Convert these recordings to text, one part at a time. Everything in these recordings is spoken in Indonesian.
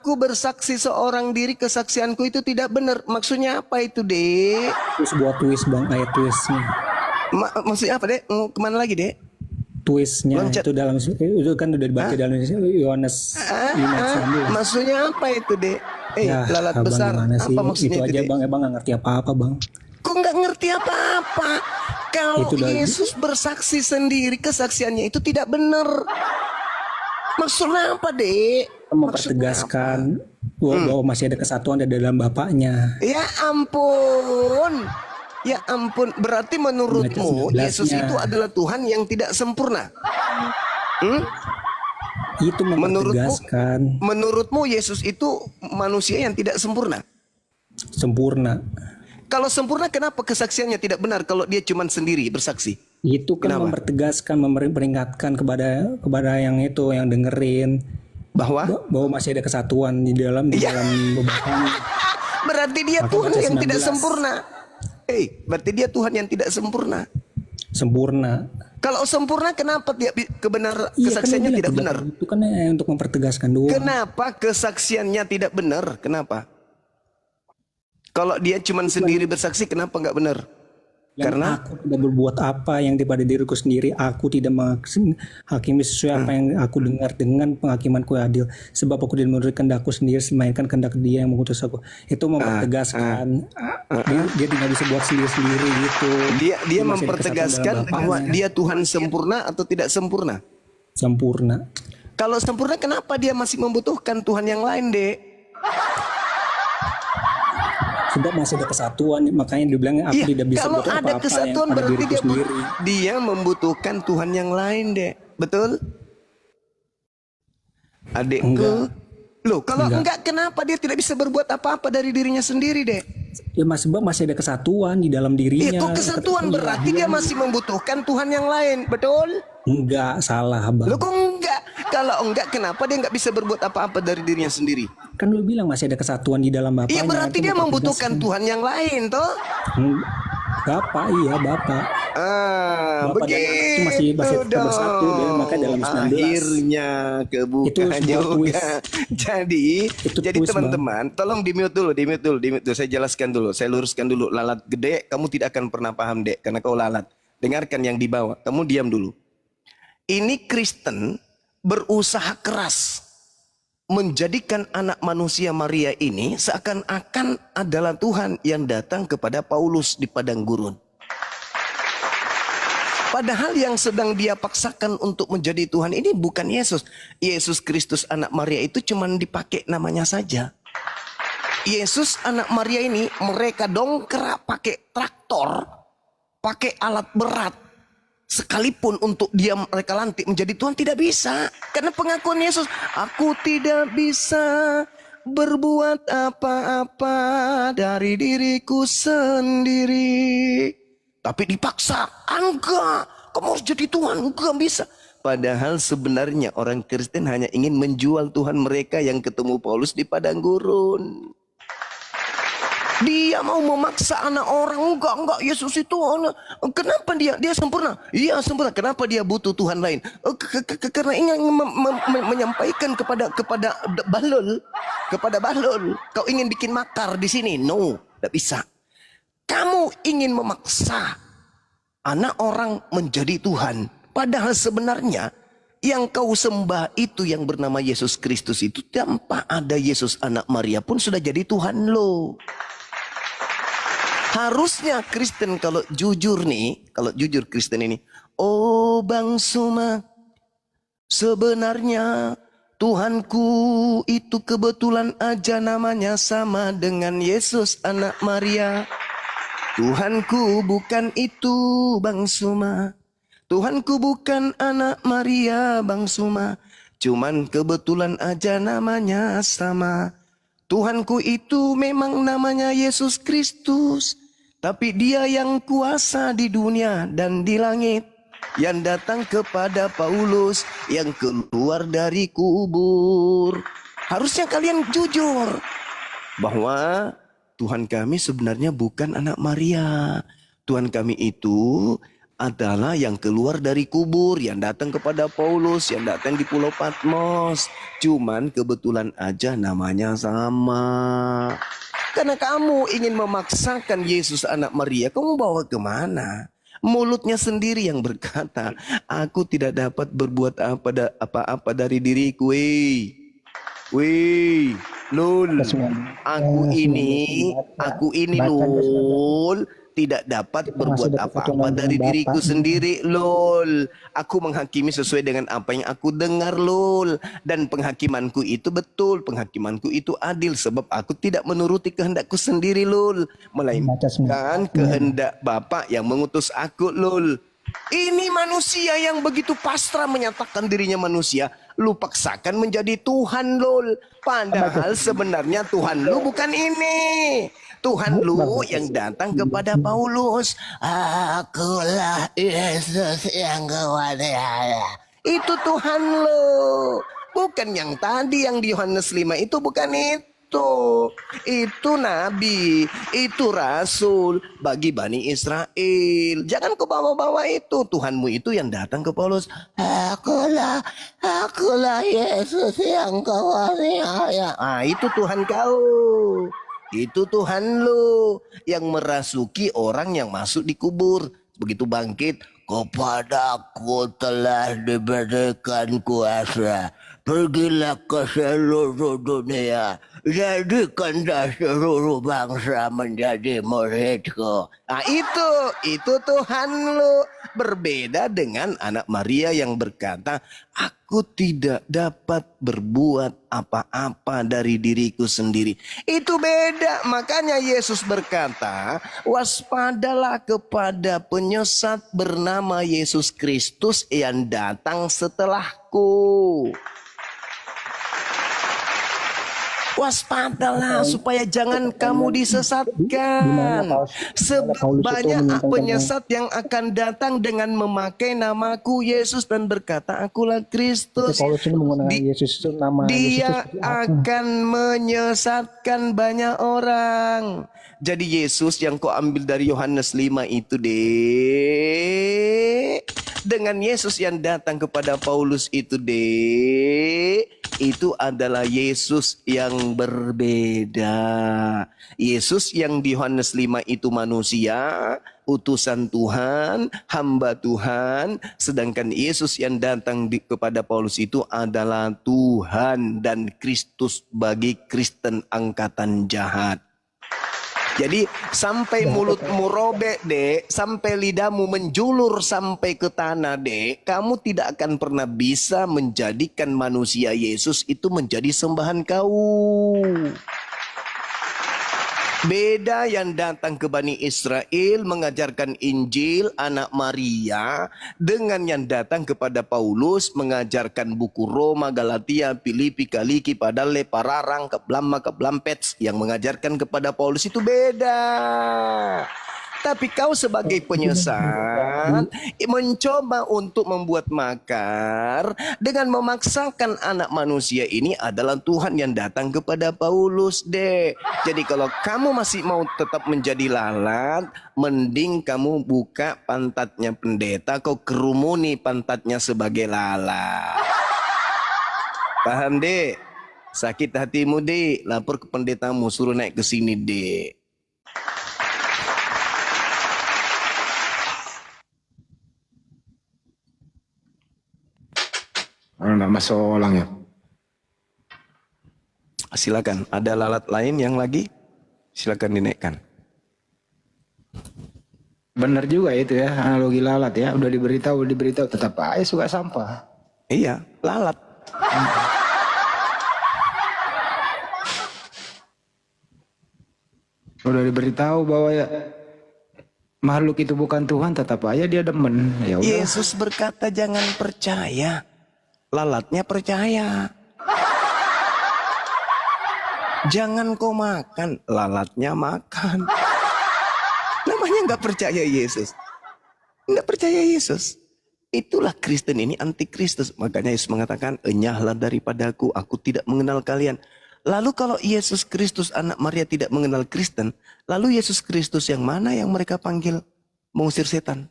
Aku bersaksi seorang diri, kesaksianku itu tidak benar. Maksudnya apa itu, Dek? Itu sebuah twist bang, ayat twistnya. Maksudnya apa, Dek? Mau kemana lagi, Dek? Twistnya Loncat. itu dalam itu kan udah dibaca dalam Yohanes 5:19. Maksudnya apa itu, Dek? Ya, Lalat abang besar. gimana sih? Apa maksudnya Itu itu, aja Dek? bang, abang nggak ngerti apa-apa bang. Kok nggak ngerti apa-apa? Kalau Itu dari Yesus bersaksi sendiri, kesaksiannya itu tidak benar. Maksudnya apa, Dek? mempertegaskan bahwa masih ada kesatuan di dalam Bapaknya. Ya ampun. Ya ampun. Berarti menurutmu Baca 19-nya. Yesus itu adalah Tuhan yang tidak sempurna. Itu mempertegaskan Menurutmu Yesus itu manusia yang tidak sempurna. sempurna. Kalau sempurna, kenapa kesaksiannya tidak benar kalau dia cuma sendiri bersaksi? Itu kan Kenapa? mempertegaskan, memperingatkan kepada yang itu yang dengerin Bahwa bahwa masih ada kesatuan di dalam Bapaknya. berarti dia Maka Tuhan baca yang tidak 19. sempurna. Berarti dia Tuhan yang tidak sempurna. Sempurna. Kalau sempurna, kenapa dia Iya, kesaksiannya kan tidak benar? Itu kan untuk mempertegaskan doang. Kenapa kesaksiannya tidak benar? Kenapa? Kalau dia cuma sendiri bersaksi, kenapa nggak benar? Karena Aku tidak berbuat apa yang daripada diriku sendiri, aku tidak menghakimi sesuai apa yang aku dengar, dengan penghakimanku yang adil, sebab aku tidak menurut kehendakku sendiri, melainkan kehendak Dia yang mengutus aku. Itu mempertegaskan dia tidak bisa buat sendiri gitu. dia Dia masih ada kesatuan mempertegaskan dalam bahwa Bapaknya. dia Tuhan sempurna atau tidak sempurna. Sempurna. Kalau sempurna, kenapa dia masih membutuhkan Tuhan yang lain, Dek? Sebab masih ada kesatuan, makanya dia bilang aku Iya, tidak bisa kalau buat ada apa-apa yang kesatuan pada berarti diriku sendiri. dia membutuhkan Tuhan yang lain, Dek. Betul? Adikku. Loh, kalau enggak, kenapa dia tidak bisa berbuat apa-apa dari dirinya sendiri, Dek? Ya sebab masih ada kesatuan di dalam dirinya. Itu kesatuan berarti dia masih membutuhkan Tuhan yang lain, betul? Enggak, salah bang. Loh, kok enggak? Kalau enggak, kenapa dia enggak bisa berbuat apa-apa dari dirinya sendiri? Kan lu bilang masih ada kesatuan di dalam Bapaknya. Iya, berarti itu dia membutuhkan Tuhan yang lain, toh? Bapak, iya Bapak. Bapak dan anak itu masih tetap dong. bersatu, makanya dalam 19. Akhirnya kebuka Itu sebuah juga. twist. Jadi twist, teman-teman, tolong di mute dulu. Saya jelaskan dulu, saya luruskan dulu. Lalat gede, kamu tidak akan pernah paham, Dek, karena kau lalat. Dengarkan yang di bawah, kamu diam dulu. Ini Kristen berusaha keras menjadikan anak manusia Maria ini seakan-akan adalah Tuhan yang datang kepada Paulus di padang gurun. Padahal yang sedang dia paksakan untuk menjadi Tuhan ini bukan Yesus. Yesus Kristus anak Maria itu cuma dipakai namanya saja. Yesus anak Maria ini mereka dongkrak pakai traktor, pakai alat berat. Sekalipun untuk dia mereka lantik menjadi Tuhan, tidak bisa. Karena pengakuan Yesus, aku tidak bisa berbuat apa-apa dari diriku sendiri. Tapi dipaksa, enggak, kamu harus jadi Tuhan, enggak bisa. Padahal sebenarnya orang Kristen hanya ingin menjual Tuhan mereka yang ketemu Paulus di padang gurun. Dia mau memaksa anak orang, enggak, Yesus itu kenapa dia sempurna? Iya sempurna. Kenapa dia butuh Tuhan lain? Karena ingin menyampaikan kepada balul, kau ingin bikin makar di sini? No, tidak bisa. Kamu ingin memaksa anak orang menjadi Tuhan, padahal sebenarnya yang kau sembah itu yang bernama Yesus Kristus itu tanpa ada Yesus anak Maria pun sudah jadi Tuhan lo. Harusnya Kristen kalau jujur Kristen ini, oh Bang Suma, sebenarnya Tuhanku itu kebetulan aja namanya sama dengan Yesus anak Maria. Tuhanku bukan itu Bang Suma, Tuhanku bukan anak Maria Bang Suma, cuman kebetulan aja namanya sama. Tuhanku itu memang namanya Yesus Kristus, tapi dia yang kuasa di dunia dan di langit, yang datang kepada Paulus yang keluar dari kubur. Harusnya kalian jujur bahwa Tuhan kami sebenarnya bukan anak Maria. Tuhan kami itu adalah yang keluar dari kubur, yang datang kepada Paulus, yang datang di Pulau Patmos. Cuman kebetulan aja namanya sama. Karena kamu ingin memaksakan Yesus anak Maria, kamu bawa kemana? Mulutnya sendiri yang berkata, aku tidak dapat berbuat apa-apa dari diriku. Wih, Lul, aku ini Lul, tidak dapat berbuat apa-apa dari diriku sendiri, Lul. Aku menghakimi sesuai dengan apa yang aku dengar, Lul. Dan penghakimanku itu betul, penghakimanku itu adil, sebab aku tidak menuruti kehendakku sendiri, Lul, melainkan kehendak Bapa yang mengutus aku, Lul. Ini manusia yang begitu pasrah menyatakan dirinya manusia, lu paksakan menjadi Tuhan, Lul. Padahal sebenarnya Tuhan lu bukan ini. Tuhan lu yang datang kepada Paulus, akulah Yesus yang kau aniaya. Itu Tuhan lu. Bukan yang tadi yang di Yohanes 5 itu, bukan itu. Itu nabi, itu rasul bagi Bani Israel. Jangan kau bawa-bawa itu. Tuhanmu itu yang datang ke Paulus, akulah Yesus yang kau aniaya. Itu Tuhan kau. Itu Tuhan lu yang merasuki orang yang masuk di kubur. Begitu bangkit, kepadaku telah diberikan kuasa. Pergilah ke seluruh dunia, jadikanlah seluruh bangsa menjadi muridku. Itu Tuhan lu. Berbeda dengan anak Maria yang berkata, aku tidak dapat berbuat apa-apa dari diriku sendiri. Itu beda. Makanya Yesus berkata, waspadalah kepada penyesat bernama Yesus Kristus yang datang setelahku. Waspadalah supaya jangan kamu disesatkan. Sebab banyak penyesat yang akan datang dengan memakai namaku Yesus dan berkata, akulah Kristus. Dia akan menyesatkan banyak orang. Jadi Yesus yang kau ambil dari Yohanes 5 itu dek, dengan Yesus yang datang kepada Paulus itu dek, itu adalah Yesus yang berbeda. Yesus yang di Yohanes 5 itu manusia, utusan Tuhan, hamba Tuhan. Sedangkan Yesus yang datang kepada Paulus itu adalah Tuhan dan Kristus bagi Kristen angkatan jahat. Jadi sampai mulutmu robek dek, sampai lidahmu menjulur sampai ke tanah dek, kamu tidak akan pernah bisa menjadikan manusia Yesus itu menjadi sembahan kau. Beda yang datang ke Bani Israel mengajarkan Injil anak Maria dengan yang datang kepada Paulus mengajarkan buku Roma, Galatia, Filipi, Kaliki, Padale, Pararang, Keblama, Keblampets yang mengajarkan kepada Paulus itu beda. Tapi kau sebagai penyesat mencoba untuk membuat makar dengan memaksakan anak manusia ini adalah Tuhan yang datang kepada Paulus deh. Jadi kalau kamu masih mau tetap menjadi lalat, mending kamu buka pantatnya pendeta, kau kerumuni pantatnya sebagai lalat. Paham dek? Sakit hatimu dek, lapor ke pendetamu, suruh naik ke sini dek. Enggak masuk orang ya. Silakan, ada lalat lain yang lagi? Silakan dinaikkan. Benar juga itu ya, analogi lalat ya. Udah diberitahu tetap aja suka sampah. Iya, lalat. Udah diberitahu bahwa ya makhluk itu bukan Tuhan, tetap aja dia demen. Ya udah. Yesus berkata jangan percaya. Lalatnya percaya. Jangan kau makan, lalatnya makan. Namanya nggak percaya Yesus. Nggak percaya Yesus. Itulah Kristen ini antikristus. Makanya Yesus mengatakan, enyahlah daripadaku, aku tidak mengenal kalian. Lalu kalau Yesus Kristus anak Maria tidak mengenal Kristen, lalu Yesus Kristus yang mana yang mereka panggil mengusir setan?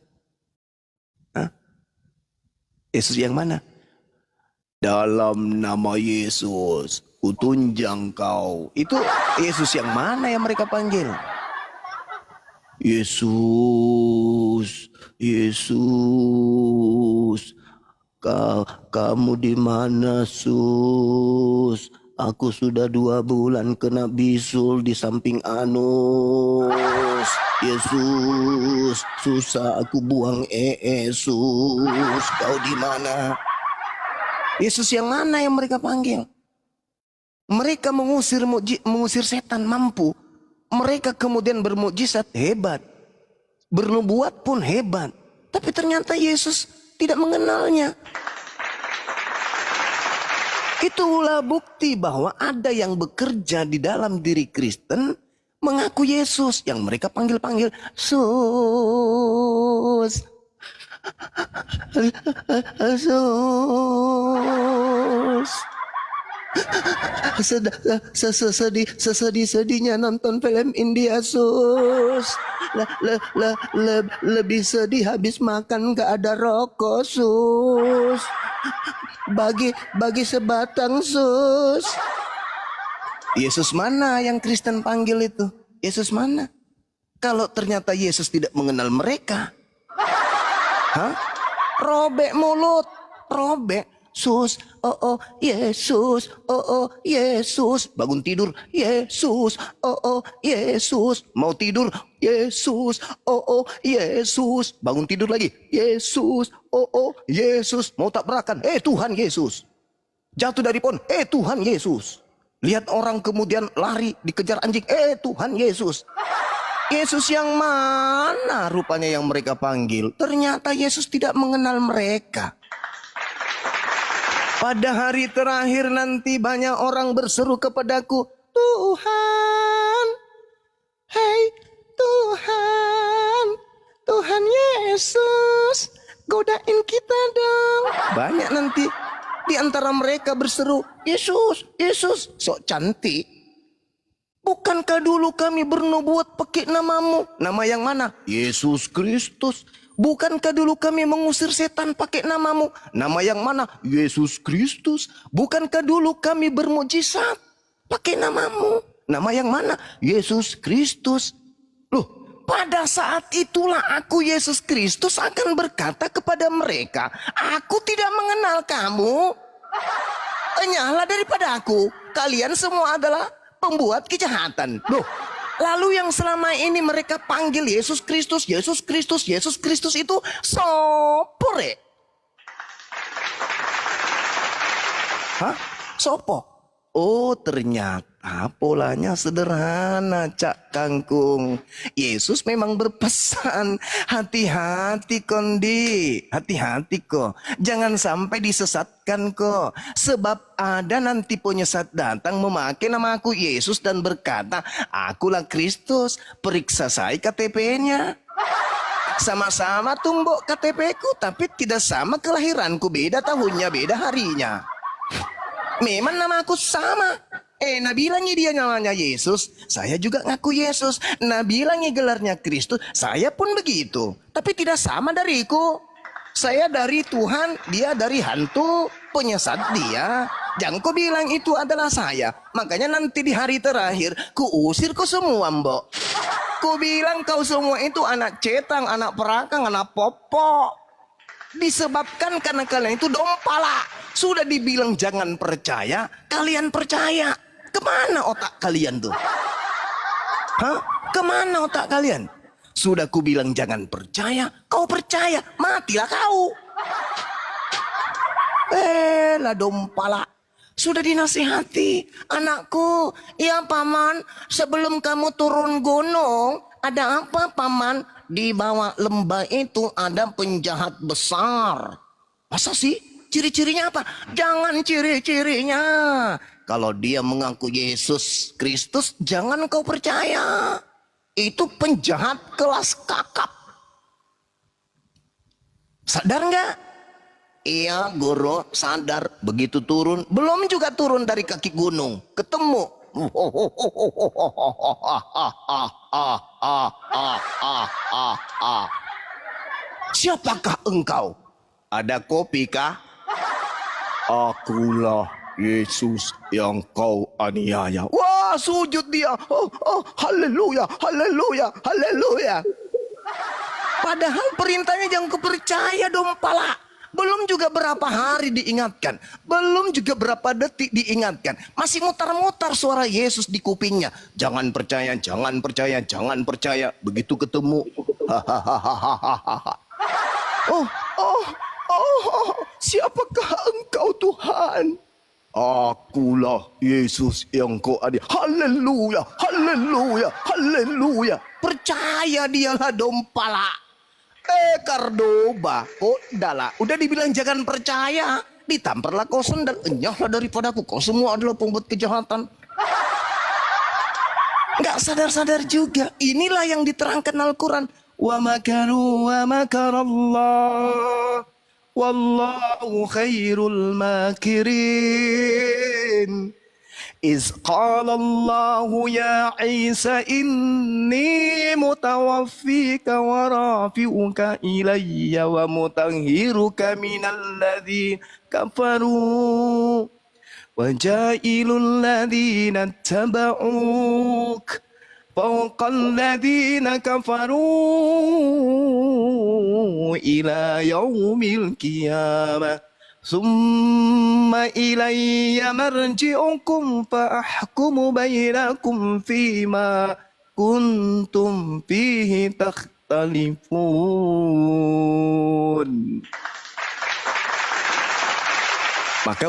Yesus yang mana? Dalam nama Yesus, kutunjang kau. Itu Yesus yang mana yang mereka panggil? Yesus, Yesus, kamu di mana, Sus? Aku sudah 2 bulan kena bisul di samping anus. Yesus, susah aku buang Yesus. Kau di mana? Yesus yang mana yang mereka panggil? Mereka mengusir setan mampu. Mereka kemudian bermukjizat hebat. Bernubuat pun hebat. Tapi ternyata Yesus tidak mengenalnya. Itulah bukti bahwa ada yang bekerja di dalam diri Kristen mengaku Yesus yang mereka panggil-panggil Sus. Sus. Sedih-sedihnya nonton film India, Sus. Lebih sedih habis makan gak ada rokok, Sus. Bagi sebatang, Sus. Yesus mana yang Kristen panggil itu? Yesus mana? Kalau ternyata Yesus tidak mengenal mereka, robek mulut, robek. Sus, oh Yesus, oh Yesus. Bangun tidur, Yesus, oh Yesus. Mau tidur, Yesus, oh Yesus. Bangun tidur lagi, Yesus, oh Yesus. Mau tabrakan, Tuhan Yesus. Jatuh dari pohon, Tuhan Yesus. Lihat orang kemudian lari dikejar anjing, Tuhan Yesus. Yesus yang mana rupanya yang mereka panggil? Ternyata Yesus tidak mengenal mereka. Pada hari terakhir nanti banyak orang berseru kepadaku, Tuhan, hei Tuhan, Tuhan Yesus, godain kita dong. Banyak nanti di antara mereka berseru, Yesus, Yesus, sok cantik. Bukankah dulu kami bernubuat pakai namamu? Nama yang mana? Yesus Kristus. Bukankah dulu kami mengusir setan pakai namamu? Nama yang mana? Yesus Kristus. Bukankah dulu kami bermujizat pakai namamu? Nama yang mana? Yesus Kristus. Loh, pada saat itulah aku Yesus Kristus akan berkata kepada mereka, aku tidak mengenal kamu. Enyahlah daripada aku. Kalian semua adalah pembuat kejahatan. Loh, lalu yang selama ini mereka panggil Yesus Kristus, Yesus Kristus, Yesus Kristus itu sopore. Hah? Sopo? Oh, ternyata polanya sederhana, Cak Kangkung. Yesus memang berpesan, hati-hati kondi, hati-hati kok. Jangan sampai disesatkan kok. Sebab ada nanti penyesat datang memakai nama aku Yesus dan berkata, akulah Kristus, periksa saya KTP-nya. Sama-sama tumbuk KTP-ku, tapi tidak sama kelahiranku, beda tahunnya, beda harinya. Memang nama aku sama. Nabilangnya dia namanya Yesus, saya juga ngaku Yesus. Nabilangnya gelarnya Kristus, saya pun begitu. Tapi tidak sama dariku. Saya dari Tuhan, dia dari hantu, penyesat dia. Jangan kau bilang itu adalah saya. Makanya nanti di hari terakhir, ku usir kau semua, mbok. Ku bilang kau semua itu anak cetang, anak perakang, anak popok. Disebabkan karena kalian itu dompala. Sudah dibilang jangan percaya, kalian percaya. Kemana otak kalian tuh? Hah? Kemana otak kalian? Sudah ku bilang jangan percaya, kau percaya. Matilah kau. Lah dompala. Sudah dinasihati. Anakku, ya paman, sebelum kamu turun gunung, ada apa paman? Di bawah lembah itu ada penjahat besar. Masa sih? Ciri-cirinya apa? Jangan ciri-cirinya. Kalau dia mengaku Yesus Kristus, jangan kau percaya. Itu penjahat kelas kakap. Sadar nggak? Iya guru, sadar. Begitu turun, belum juga turun dari kaki gunung, ketemu. Siapakah engkau? Ada kopi kah? Akulah Yesus yang kau aniaya. Wah, sujud dia. Haleluya, haleluya, haleluya. Padahal perintahnya jangan kepercaya dong, pala. Belum juga berapa hari diingatkan. Belum juga berapa detik diingatkan. Masih mutar-mutar suara Yesus di kupingnya. Jangan percaya, jangan percaya, jangan percaya. Begitu ketemu. Oh, siapakah engkau Tuhan? Akulah Yesus yang kau adil. Haleluya, haleluya, haleluya. Percaya dialah dompala. Kardoba, udah dibilang jangan percaya, ditamparlah kau sendal, enyahlah daripadaku, kau semua adalah pembuat kejahatan. Nggak sadar-sadar juga, inilah yang diterangkan Al-Quran. Wa makaru wa makarallah, wallahu khairul makirin. إذ قال الله يا عيسى إني متوفيك ورافعك إلي ومطهرك من الذين كفروا وجائل الذين اتبعوك فوق الذين كفروا إلى يوم القيامة ثم إلي مرجعكم فأحكم بينكم فيما كنتم فيه تختلفون. Maka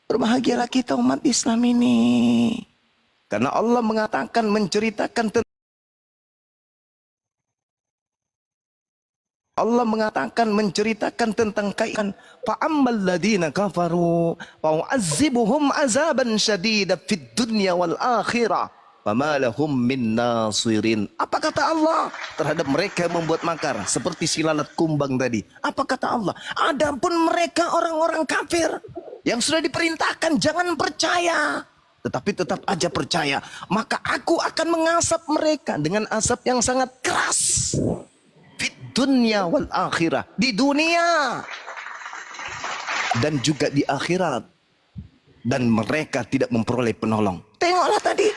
berbahagialah kita umat Islam ini, karena Allah mengatakan, menceritakan tentang kaitan fa'ammal ladina kafaru fa'u'azzibuhum azaban syadida fid dunya wal akhirah fama lahum min nasirin. Apa kata Allah terhadap mereka yang membuat makar seperti si lalat kumbang tadi? Apa kata Allah? Adapun mereka orang-orang kafir yang sudah diperintahkan jangan percaya, tetapi tetap aja percaya, maka aku akan mengasap mereka dengan asap yang sangat keras. Dunia wal akhirah, di dunia dan juga di akhirat, dan mereka tidak memperoleh penolong. Tengoklah tadi,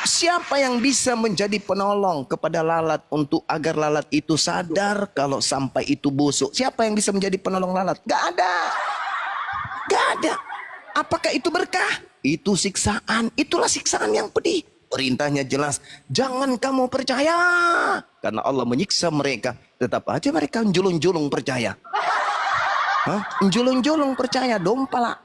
siapa yang bisa menjadi penolong kepada lalat untuk agar lalat itu sadar kalau sampai itu busuk? Siapa yang bisa menjadi penolong lalat? Gak ada, gak ada. Apakah itu berkah? Itu siksaan. Itulah siksaan yang pedih. Perintahnya jelas, jangan kamu percaya. Karena Allah menyiksa mereka, tetap aja mereka njulung-njulung percaya. Njulung-njulung percaya, dompala.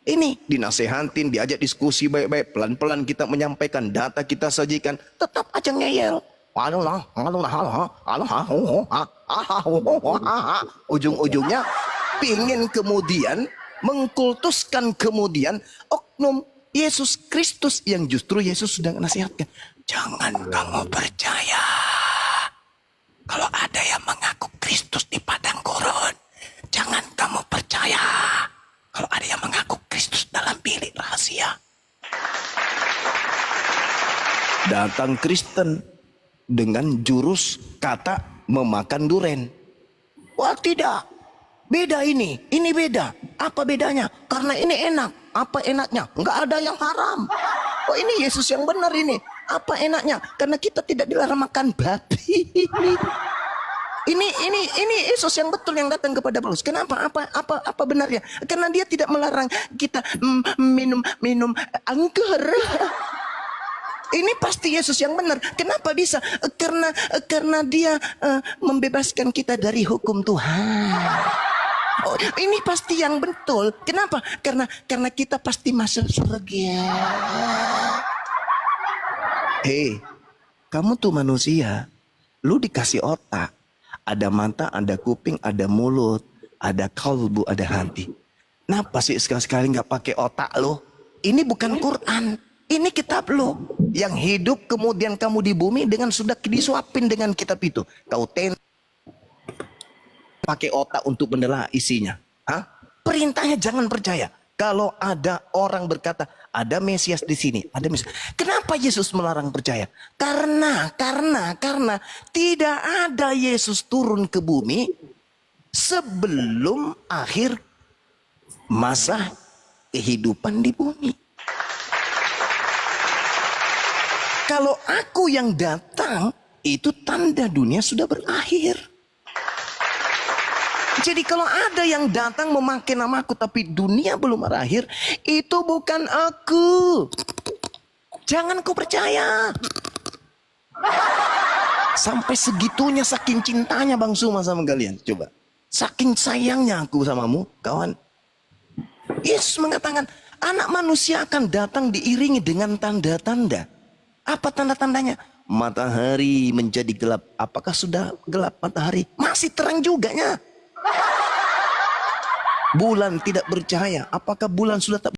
Ini dinasehatin, diajak diskusi baik-baik, pelan-pelan kita menyampaikan, data kita sajikan, tetap aja ngeyel. Ujung-ujungnya pingin kemudian mengkultuskan kemudian oknum Yesus Kristus yang justru Yesus sudah nasihatkan. Jangan kamu percaya kalau ada yang mengaku Kristus di padang gurun. Jangan kamu percaya kalau ada yang mengaku Kristus dalam bilik rahasia. Datang Kristen dengan jurus kata memakan duren. Wah tidak, beda ini beda. Apa bedanya? Karena ini enak. Apa enaknya? Enggak ada yang haram. Oh ini Yesus yang benar ini. Apa enaknya? Karena kita tidak dilarang makan babi. Ini Yesus yang betul yang datang kepada Paulus. Kenapa? Apa benarnya? Karena dia tidak melarang kita minum anggur. Ini pasti Yesus yang benar. Kenapa bisa? Karena dia membebaskan kita dari hukum Tuhan. Oh, ini pasti yang betul. Kenapa? Karena kita pasti masuk surga. Hei, kamu tuh manusia. Lu dikasih otak. Ada mata, ada kuping, ada mulut, ada kalbu, ada hati. Kenapa sih sekali-sekali nggak pakai otak lu? Ini bukan Quran. Ini kitab lu. Yang hidup kemudian kamu di bumi dengan sudah disuapin dengan kitab itu. Kau pakai otak untuk menelaah isinya. Perintahnya jangan percaya. Kalau ada orang berkata ada Mesias di sini, ada Mesias. Kenapa Yesus melarang percaya? Karena tidak ada Yesus turun ke bumi sebelum akhir masa kehidupan di bumi. Kalau aku yang datang, itu tanda dunia sudah berakhir. Jadi kalau ada yang datang memakai namaku tapi dunia belum berakhir, itu bukan aku. Jangan kau percaya. Sampai segitunya saking cintanya Bang Suma sama kalian. Coba. Saking sayangnya aku samamu, kawan. Yesus mengatakan, anak manusia akan datang diiringi dengan tanda-tanda. Apa tanda-tandanya? Matahari menjadi gelap. Apakah sudah gelap matahari? Masih terang juganya. Bulan tidak bercahaya. Apakah bulan sudah tak